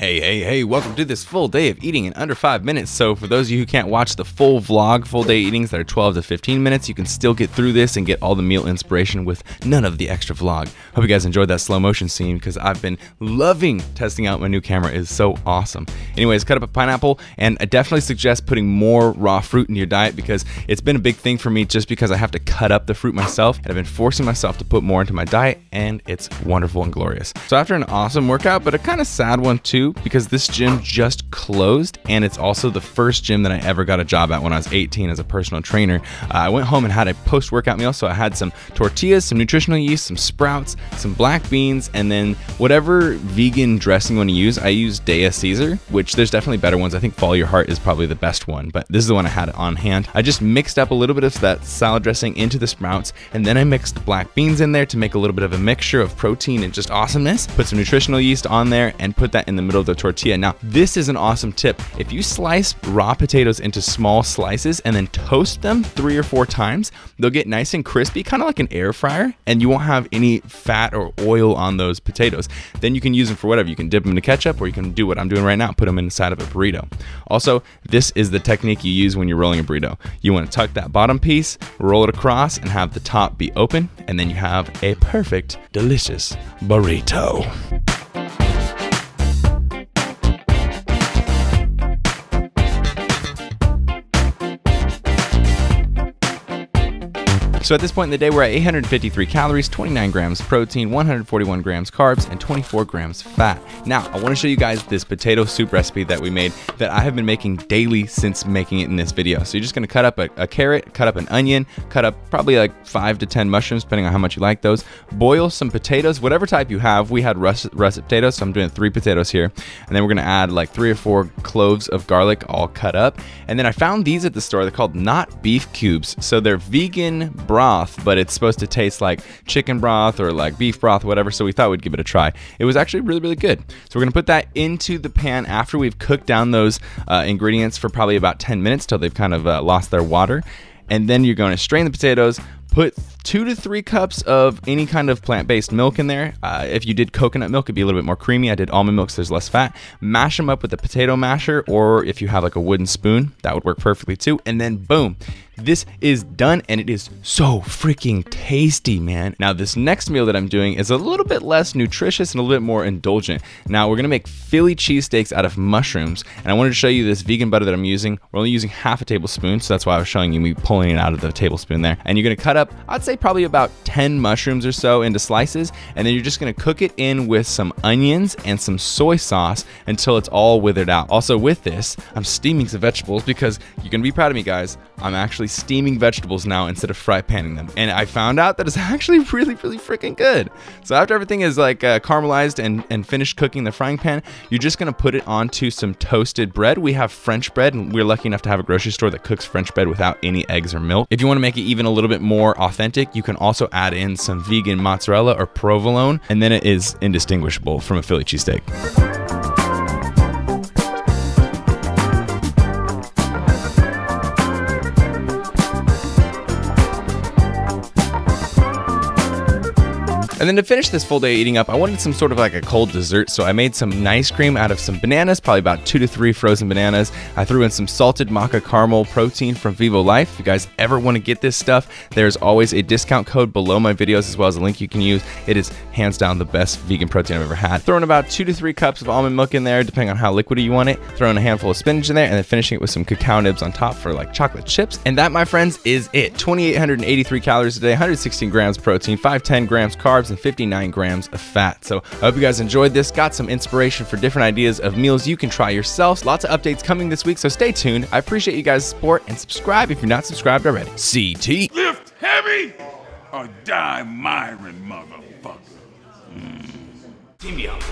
Hey, welcome to this full day of eating in under 5 minutes. So for those of you who can't watch the full vlog, full day eatings that are 12 to 15 minutes, you can still get through this and get all the meal inspiration with none of the extra vlog. Hope you guys enjoyed that slow motion scene because I've been loving testing out my new camera. It is so awesome. Anyways, cut up a pineapple, and I definitely suggest putting more raw fruit in your diet because it's been a big thing for me just because I have to cut up the fruit myself, and I've been forcing myself to put more into my diet, and it's wonderful and glorious. So after an awesome workout, but a kind of sad one too, because this gym just closed, and it's also the first gym that I ever got a job at when I was 18 as a personal trainer. I went home and had a post-workout meal, so I had some tortillas, some nutritional yeast, some sprouts, some black beans, and then whatever vegan dressing you want to use. I use Dea Caesar, which there's definitely better ones. I think Follow Your Heart is probably the best one, but this is the one I had on hand. I just mixed up a little bit of that salad dressing into the sprouts, and then I mixed black beans in there to make a little bit of a mixture of protein and just awesomeness. Put some nutritional yeast on there and put that in the middle of the tortilla. Now, this is an awesome tip. If you slice raw potatoes into small slices and then toast them 3 or 4 times, they'll get nice and crispy, kind of like an air fryer, and you won't have any fat or oil on those potatoes. Then you can use them for whatever. You can dip them into ketchup, or you can do what I'm doing right now, put them inside of a burrito. Also, this is the technique you use when you're rolling a burrito. You want to tuck that bottom piece, roll it across, and have the top be open, and then you have a perfect, delicious burrito. So at this point in the day, we're at 853 calories, 29 grams protein, 141 grams carbs, and 24 grams fat. Now, I want to show you guys this potato soup recipe that we made that I have been making daily since making it in this video. So you're just going to cut up a carrot, cut up an onion, cut up probably like 5 to 10 mushrooms, depending on how much you like those. Boil some potatoes, whatever type you have. We had russet potatoes, so I'm doing 3 potatoes here. And then we're going to add like 3 or 4 cloves of garlic all cut up. And then I found these at the store. They're called Not Beef Cubes. So they're vegan broth, but it's supposed to taste like chicken broth or like beef broth, whatever, so we thought we'd give it a try. It was actually really good. So we're gonna put that into the pan after we've cooked down those ingredients for probably about 10 minutes till they've kind of lost their water. And then you're going to strain the potatoes, put 2 to 3 cups of any kind of plant-based milk in there. If you did coconut milk, it'd be a little bit more creamy. I did almond milk, so there's less fat. Mash them up with a potato masher, or if you have like a wooden spoon, that would work perfectly too. And then boom, this is done, and it is so freaking tasty, man. Now, this next meal that I'm doing is a little bit less nutritious and a little bit more indulgent. Now, we're gonna make Philly cheesesteaks out of mushrooms, and I wanted to show you this vegan butter that I'm using. We're only using half a tablespoon, so that's why I was showing you me pulling it out of the tablespoon there. And you're gonna cut up, I'd say probably about 10 mushrooms or so into slices, and then you're just gonna cook it in with some onions and some soy sauce until it's all withered out. Also with this, I'm steaming some vegetables because you're gonna be proud of me, guys. I'm actually steaming vegetables now instead of fry panning them, and I found out that it's actually really freaking good. So after everything is like caramelized and finished cooking in the frying pan, you're just gonna put it onto some toasted bread. We have French bread, and we're lucky enough to have a grocery store that cooks French bread without any eggs or milk. If you want to make it even a little bit more authentic, you can also add in some vegan mozzarella or provolone, and then it is indistinguishable from a Philly cheesesteak. And then to finish this full day eating up, I wanted some sort of like a cold dessert, so I made some ice cream out of some bananas, probably about 2 to 3 frozen bananas. I threw in some salted maca caramel protein from Vivo Life. If you guys ever want to get this stuff, there's always a discount code below my videos, as well as a link you can use. It is hands down the best vegan protein I've ever had. Throwing about 2 to 3 cups of almond milk in there, depending on how liquidy you want it. Throwing a handful of spinach in there, and then finishing it with some cacao nibs on top for like chocolate chips. And that, my friends, is it. 2,883 calories a day, 116 grams protein, 510 grams carbs, and 59 grams of fat. So I hope you guys enjoyed this, got some inspiration for different ideas of meals you can try yourselves. Lots of updates coming this week, so stay tuned. I appreciate you guys' support, and subscribe if you're not subscribed already. CT. Lift heavy or die MIRIN, motherfucker. Team me out,